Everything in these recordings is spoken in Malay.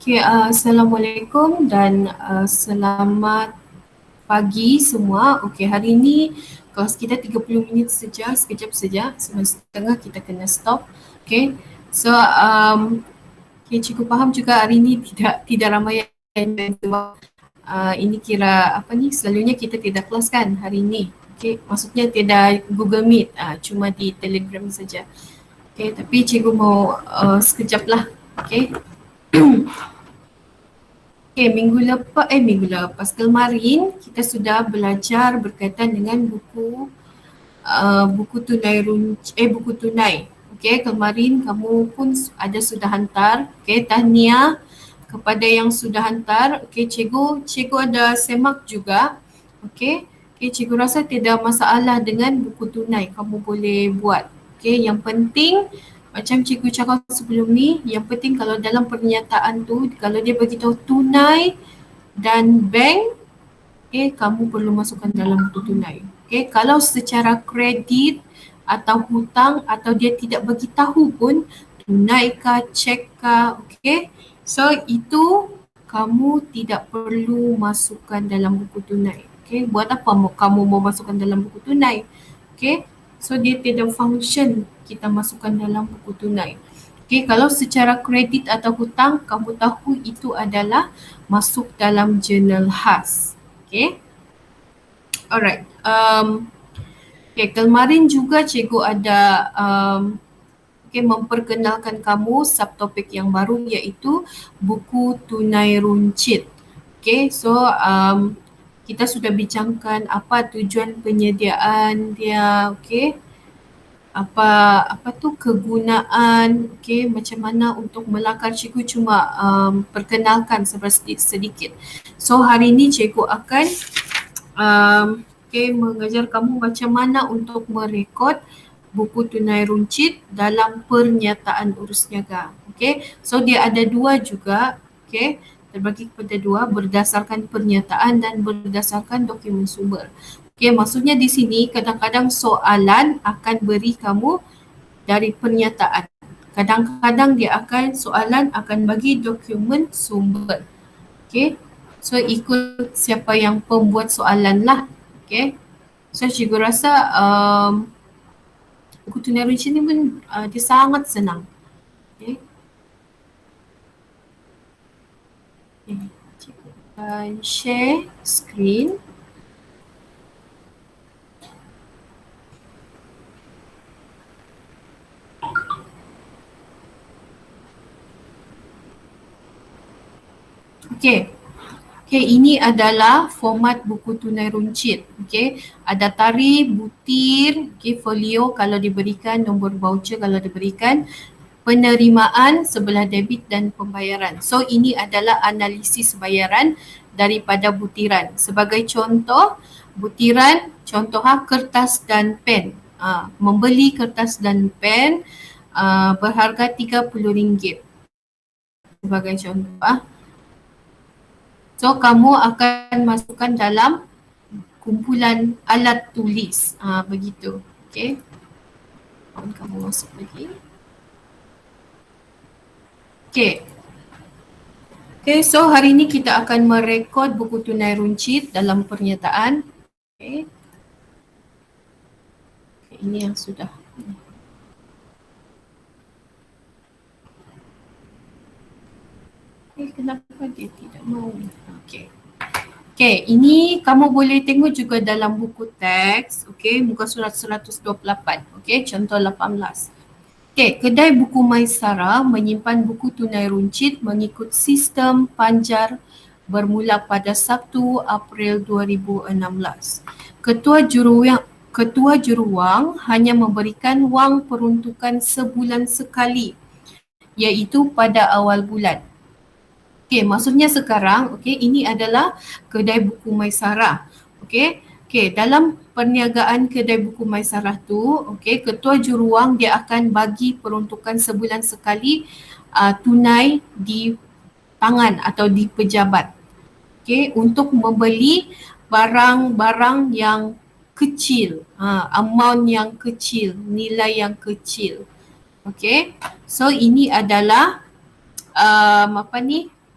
Okay, Assalamualaikum dan selamat pagi semua. Okay, hari ini kelas kita 30 minit saja, sekejap saja, 9:30 kita kena stop. Okay, so okay, cikgu faham juga hari ini tidak ramai yang join sebab ini kira apa ni, selalunya kita tidak kelas kan hari ini. Okay, maksudnya tidak Google Meet, cuma di Telegram saja. Okay, tapi cikgu mau sekejap lah. Okay. Okay, minggu lepas kemarin kita sudah belajar berkaitan dengan buku tunai. Okay, kemarin kamu pun ada sudah hantar. Okay, tahniah kepada yang sudah hantar. Okay, cikgu ada semak juga. Okay, cikgu rasa tidak masalah dengan buku tunai. Kamu boleh buat. Okay, yang penting macam cikgu cakap sebelum ni, yang penting kalau dalam pernyataan tu, kalau dia beritahu tunai dan bank, kamu perlu masukkan dalam buku tunai. Kalau secara kredit atau hutang atau dia tidak beritahu pun, tunai kah, cek kah, so itu kamu tidak perlu masukkan dalam buku tunai. Buat apa kamu mau masukkan dalam buku tunai? So dia tidak function kita masukkan dalam buku tunai. Kalau secara kredit atau hutang, kamu tahu itu adalah masuk dalam jurnal khas. Alright. Kemarin juga cikgu ada memperkenalkan kamu subtopik yang baru iaitu buku tunai runcit. So kita sudah bincangkan apa tujuan penyediaan dia, apa tu kegunaan, macam mana untuk melakar. Cikgu cuma perkenalkan sedikit. So hari ini cikgu akan mengajar kamu macam mana untuk merekod buku tunai runcit dalam pernyataan urus niaga. So dia ada dua juga, terbagi kepada dua, berdasarkan pernyataan dan berdasarkan dokumen sumber. Maksudnya di sini kadang-kadang soalan akan beri kamu dari pernyataan. Kadang-kadang soalan akan bagi dokumen sumber. So ikut siapa yang pembuat soalan lah. So cikgu rasa buku tunai runcit ni pun dia sangat senang. Cikgu akan share screen. Ini adalah format buku tunai runcit. Ada tarikh, butir, folio kalau diberikan, nombor voucher kalau diberikan, penerimaan sebelah debit dan pembayaran. So ini adalah analisis bayaran daripada butiran. Sebagai contoh, butiran kertas dan pen. Membeli kertas dan pen berharga RM30 sebagai contoh. So kamu akan masukkan dalam kumpulan alat tulis. Begitu. Kamu masuk lagi. So hari ini kita akan merekod buku tunai runcit dalam pernyataan. Ini yang sudah. Kenapa dia tidak mau? Ini kamu boleh tengok juga dalam buku teks, muka surat 128, contoh 18. Kedai buku Maisara menyimpan buku tunai runcit mengikut sistem panjar bermula pada Sabtu, April 2016. Ketua juruwang hanya memberikan wang peruntukan sebulan sekali, iaitu pada awal bulan. Maksudnya sekarang, ini adalah kedai buku Maisara. Dalam perniagaan kedai buku Maisara tu, ketua juruwang dia akan bagi peruntukan sebulan sekali tunai di tangan atau di pejabat. Untuk membeli barang-barang yang kecil, amount yang kecil, nilai yang kecil. So ini adalah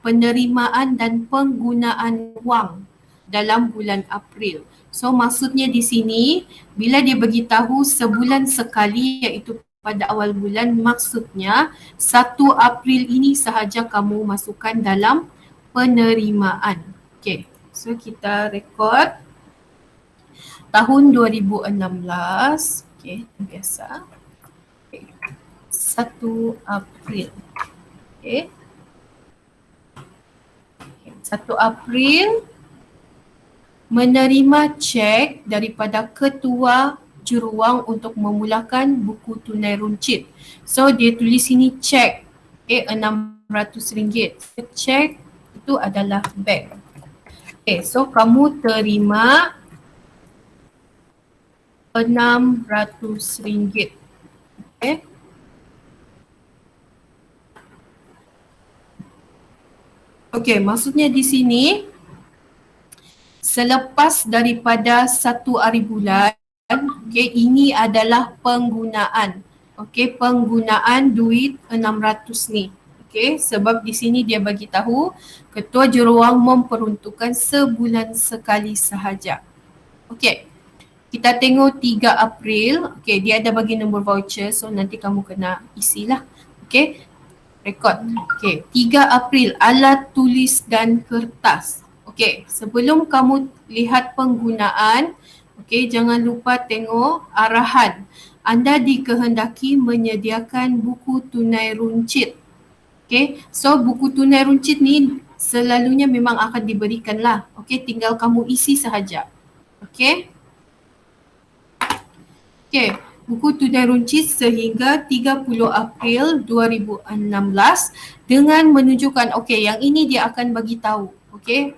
penerimaan dan penggunaan wang dalam bulan April. So maksudnya di sini bila dia bagi tahu sebulan sekali iaitu pada awal bulan, maksudnya 1 April ini sahaja kamu masukkan dalam penerimaan. Okay, so kita rekod tahun 2016. Okay, biasa. Okay. 1 April. Okay. 1 April menerima cek daripada ketua juruwang untuk memulakan buku tunai runcit. So dia tulis sini cek RM600. Cek itu adalah bank. Okay, so kamu terima RM600. Okay. Okay, maksudnya di sini selepas daripada 1 hari bulan, okay, ini adalah penggunaan. Okay, penggunaan duit 600 ni. Okay, sebab di sini dia bagi tahu ketua juruwang memperuntukkan sebulan sekali sahaja. Okay, kita tengok 3 April. Okay, dia ada bagi nombor voucher, so nanti kamu kena isilah. Okay, rekod. Okay, 3 April alat tulis dan kertas. Okay, sebelum kamu lihat penggunaan, okay, jangan lupa tengok arahan. Anda dikehendaki menyediakan buku tunai runcit. Okay, so buku tunai runcit ni selalunya memang akan diberikan lah. Okay, tinggal kamu isi sahaja. Okay. Okay, buku tunai runcit sehingga 30 April 2016 dengan menunjukkan, okay, yang ini dia akan bagi tahu, okay,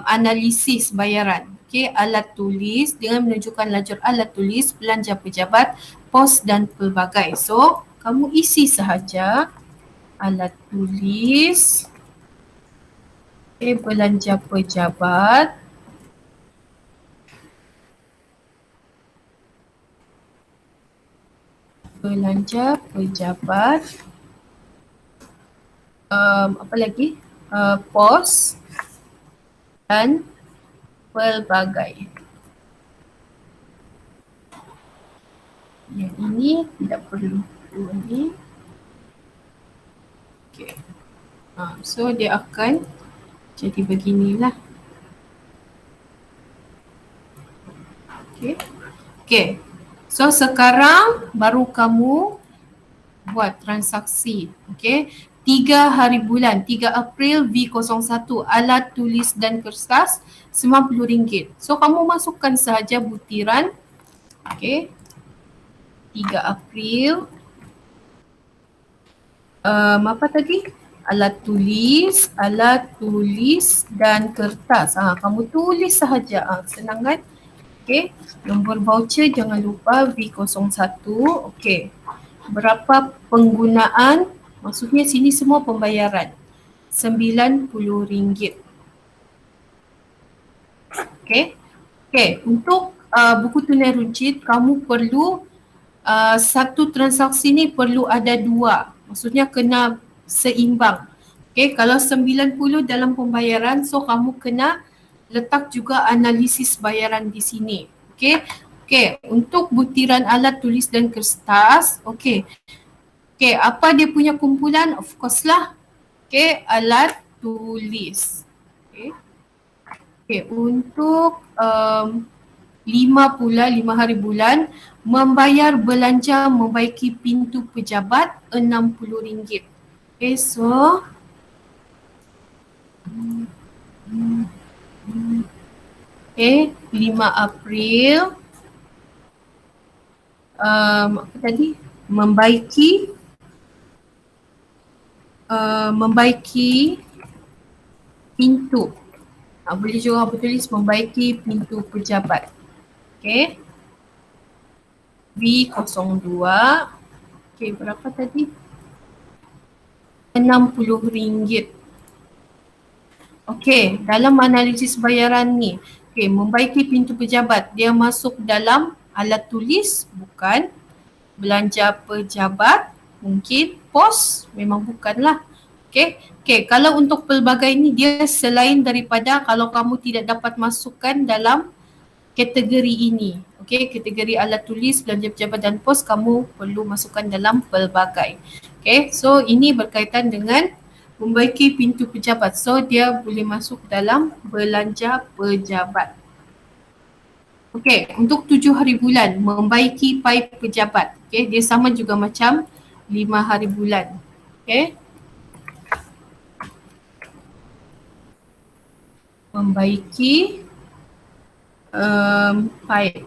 analisis bayaran. Okay, alat tulis dengan menunjukkan lajur alat tulis, belanja pejabat, pos dan pelbagai. So, kamu isi sahaja alat tulis, okay, belanja pejabat, belanja pejabat, apa lagi? Pos dan pelbagai. Yang ini tidak perlu ini. Okay. So dia akan jadi beginilah. Okay. Okay. So sekarang baru kamu buat transaksi. Okay. 3 hari bulan, 3 April V01, alat tulis dan kertas RM90. So kamu masukkan sahaja butiran. Okay. 3 April. Apa tadi? Alat tulis dan kertas. Kamu tulis sahaja. Senang kan? Okay. Nombor voucher jangan lupa V01. Okay. Berapa penggunaan? Maksudnya sini semua pembayaran. RM90. Okay. Okay. Untuk buku tunai runcit, kamu perlu satu transaksi ni perlu ada 2. Maksudnya kena seimbang. Okay. Kalau 90 dalam pembayaran, so kamu kena letak juga analisis bayaran di sini. Okay. Okay. Untuk butiran alat tulis dan kertas, okay. Okay, apa dia punya kumpulan? Of course lah. Okay, alat tulis. Okay. Okay, untuk 5 hari bulan, membayar belanja membaiki pintu pejabat RM60. Okay, so okay, 5 April apa tadi? Membaiki pintu. Boleh juga apa tulis membaiki pintu pejabat. Okay. V02. Okay, berapa tadi? RM60. Okay, dalam analisis bayaran ni, okay, membaiki pintu pejabat, dia masuk dalam alat tulis? Bukan. Belanja pejabat? Mungkin. Pos? Memang bukanlah. Okay, kalau untuk pelbagai ni dia selain daripada kalau kamu tidak dapat masukkan dalam kategori ini. Okay, kategori alat tulis, belanja pejabat dan pos kamu perlu masukkan dalam pelbagai. Okay, so ini berkaitan dengan membaiki pintu pejabat. So dia boleh masuk dalam belanja pejabat. Okay, untuk 7 hari bulan membaiki paip pejabat. Okay, dia sama juga macam 5 hari bulan. Okay. Membaiki paip.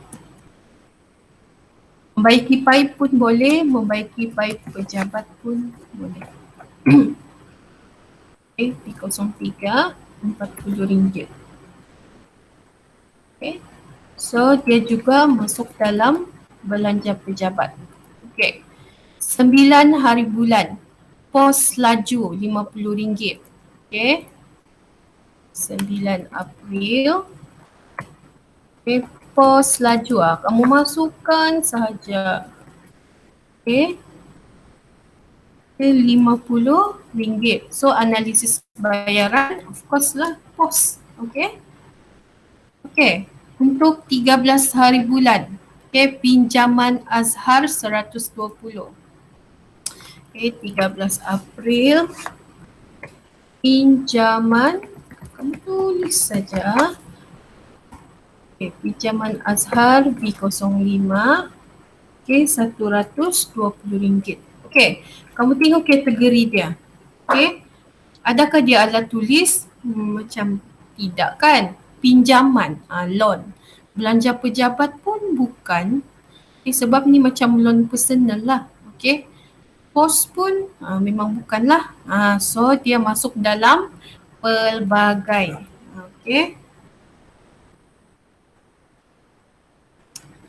Membaiki paip pun boleh, membaiki paip pejabat pun boleh. Okay, P03 RM40. Okay, so dia juga masuk dalam belanja pejabat. Okay, 9 hari bulan pos laju RM50. Okay, 9 April. Okay, pos laju kamu masukkan sahaja. Okay, RM50. So analisis bayaran of course lah pos. Okay. Okay, untuk 13 hari bulan. Okay, pinjaman Azhar 120. Okay, 13 April. Pinjaman, kamu tulis saja. Okay, pinjaman Azhar B05. Okay, RM120. Okay, kamu tengok kategori dia. Okay, adakah dia alat tulis? Macam tidak kan? Pinjaman, loan. Belanja pejabat pun bukan. Okay, sebab ni macam loan personal lah. Okay, pos pun memang bukanlah. So dia masuk dalam pelbagai. Okay.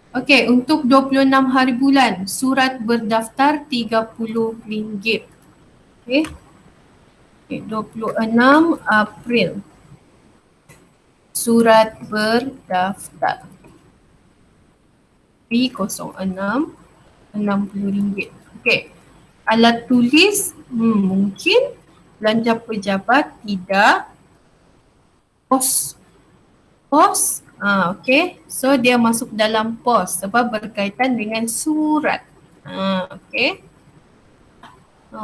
Okay, untuk 26 hari bulan, surat berdaftar RM30. Okay. Okay, 26 April. Surat berdaftar. B06, RM60. Okay. Alat tulis, mungkin. Belanja pejabat, tidak. Pos. Pos, okay. So dia masuk dalam pos sebab berkaitan dengan surat. Okay.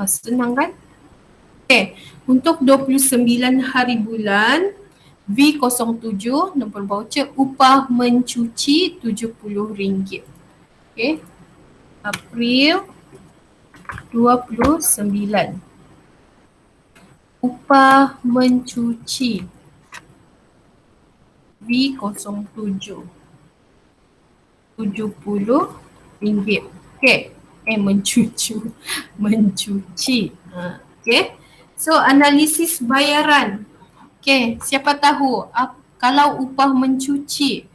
Senang kan? Okay. Untuk 29 hari bulan, V07, nombor voucher, upah mencuci RM70. Okay. April 29. Upah mencuci V07. RM70. Okay. Mencuci. Okay. So analisis bayaran. Okay. Siapa tahu kalau upah mencuci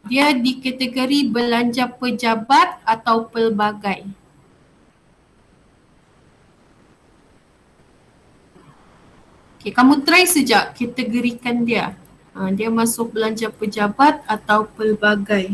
dia di kategori belanja pejabat atau pelbagai. Okay, kamu try sejak kategorikan dia. Dia masuk belanja pejabat atau pelbagai.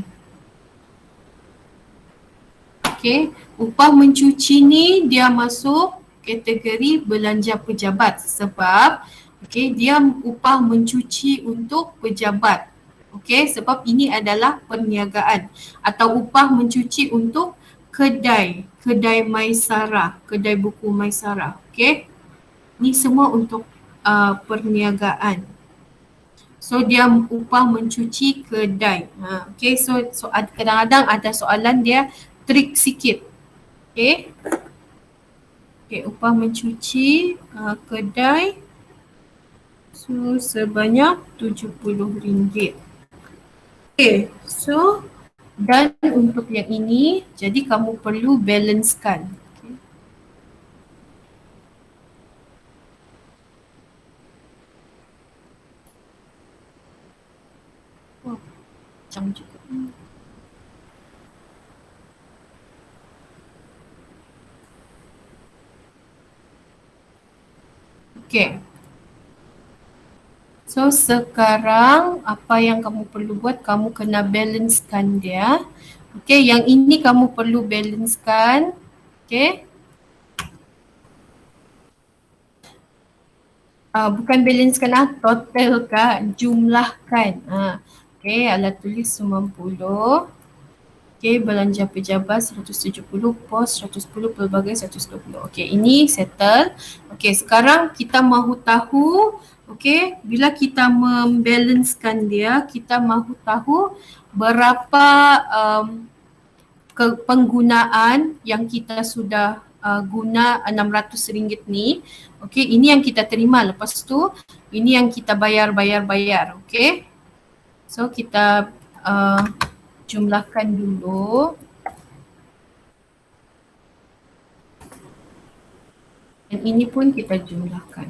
Okay, upah mencuci ni dia masuk kategori belanja pejabat sebab okay, dia upah mencuci untuk pejabat. Okay, sebab ini adalah perniagaan atau upah mencuci untuk kedai Maisara, kedai buku Maisara. Okay, ni semua untuk perniagaan. So dia upah mencuci kedai. Okay, so kadang-kadang ada soalan dia trik sikit. Okay. Okay, upah mencuci kedai so sebanyak RM70. Okay, so dan untuk yang ini jadi kamu perlu balancekan. Macam juga. Okay. So sekarang apa yang kamu perlu buat, kamu kena balancekan dia. Okay, yang ini kamu perlu balancekan. Okay. Bukan balancekan totalkan, jumlahkan. Okay, alat tulis 90. Okay, belanja pejabat 170, pos 110, pelbagai 120. Okay, ini settle. Okay, sekarang kita mahu tahu, okay, bila kita membalancekan dia, kita mahu tahu berapa penggunaan yang kita sudah guna RM600 ni. Okay, ini yang kita terima. Lepas tu, ini yang kita bayar. Okay. So, kita jumlahkan dulu. Dan ini pun kita jumlahkan.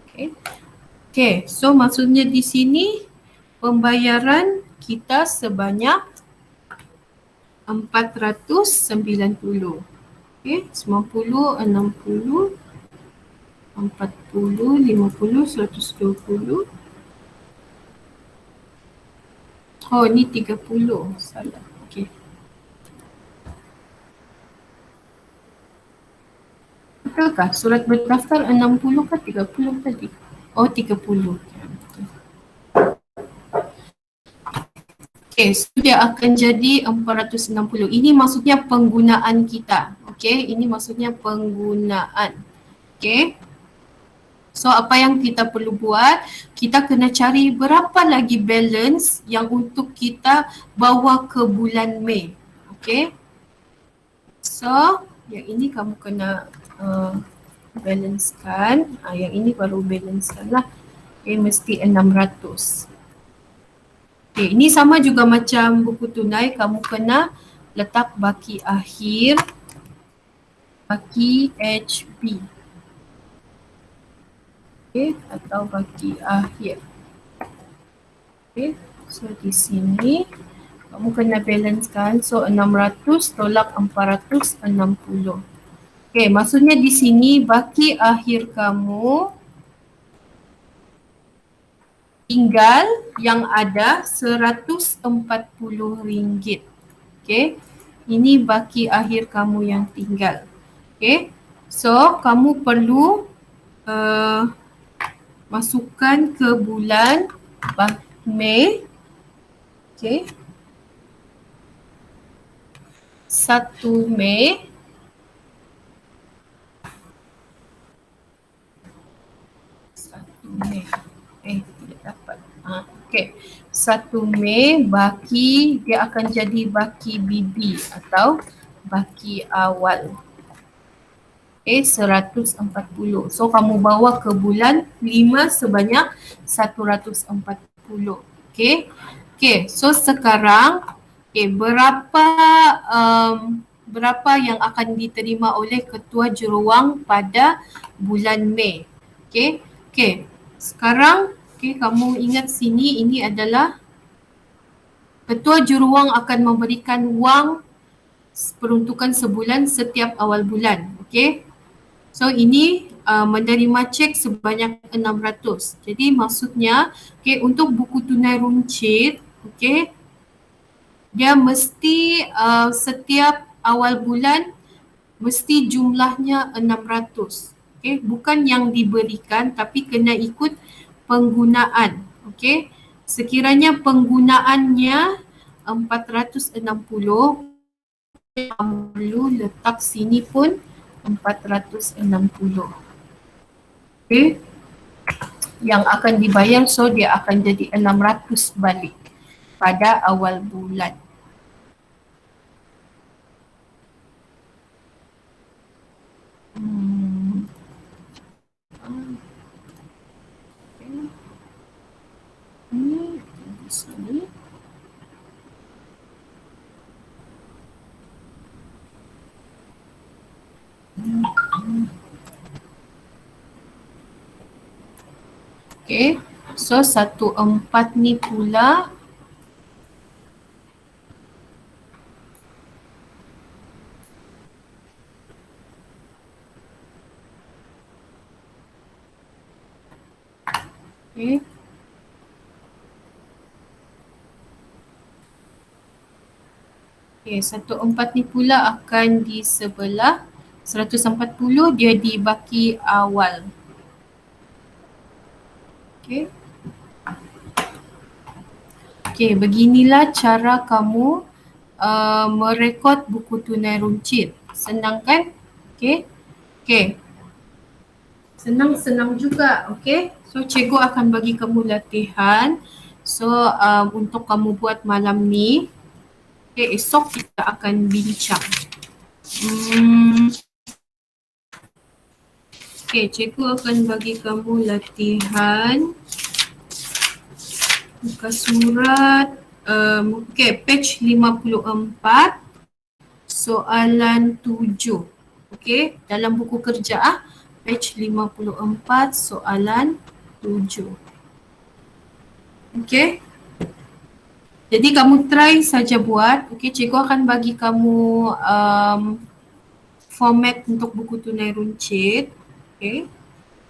Okay. Okay, so maksudnya di sini pembayaran kita sebanyak 490. Okay, 90, 60, 40, 50, 120. Oh, ni 30. Salah. Okay. Betulkah surat berdaftar 60 ke 30 tadi? Oh, 30. Okay, so dia akan jadi 460. Ini maksudnya penggunaan kita. Okay, ini maksudnya penggunaan. Okay. So apa yang kita perlu buat? Kita kena cari berapa lagi balance yang untuk kita bawa ke bulan Mei. Okay. So yang ini kamu kena balancekan. Yang ini baru balancekan lah. Okay, mesti 600. Okay, ini sama juga macam buku tunai, kamu kena letak baki akhir, baki HB. Okay, atau baki akhir. Okay, so di sini kamu kena balancekan. So 600 tolak 460. Okay, maksudnya di sini baki akhir kamu tinggal yang ada RM140. Okay. Ini baki akhir kamu yang tinggal. Okay. So, kamu perlu masukkan ke bulan Mei. Okay. 1 Mei. Tidak dapat. Okay. 1 Mei baki dia akan jadi baki BB atau baki awal. Okay, 140. So kamu bawa ke bulan 5 sebanyak 140. Okay. Okay, so sekarang berapa yang akan diterima oleh ketua juruwang pada bulan Mei. Okay. Okay. Sekarang kamu ingat sini ini adalah ketua juruwang akan memberikan wang peruntukan sebulan setiap awal bulan. Okay. So ini menerima cek sebanyak 600. Jadi maksudnya untuk buku tunai runcit, dia mesti setiap awal bulan mesti jumlahnya 600. Bukan yang diberikan tapi kena ikut penggunaan. Sekiranya penggunaannya 460, perlu letak sini pun 460. Yang akan dibayar, so dia akan jadi 600 balik pada awal bulan. Ini di sini. So 14 ni pula Okay, 14 ni pula akan di sebelah 140 dia di baki awal. Okay. Okay, beginilah cara kamu merekod buku tunai runcit. Senang kan? Okay. Okay. Senang-senang juga. Okay. So, cikgu akan bagi kamu latihan. So, untuk kamu buat malam ni. Okay, esok kita akan bincang. Okay, cikgu akan bagi kamu latihan. Buka surat. Okay, page 54. Soalan 7. Okay, dalam buku kerja page 54 soalan 7. Okay. Jadi kamu try saja buat. Okay, cikgu akan bagi kamu format untuk buku tunai runcit. Okay.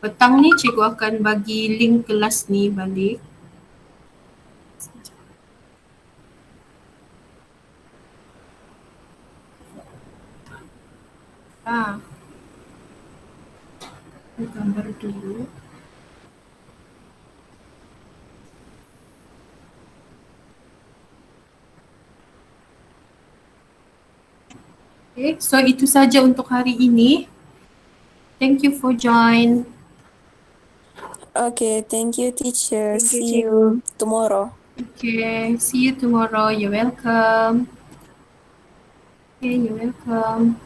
Petang ni cikgu akan bagi link kelas ni balik. Gambar dulu. Okay, so itu saja untuk hari ini. Thank you for join. Okay, thank you, teacher. Thank you, See cikgu. you tomorrow. Okay, see you tomorrow. You're welcome. Okay, you're welcome.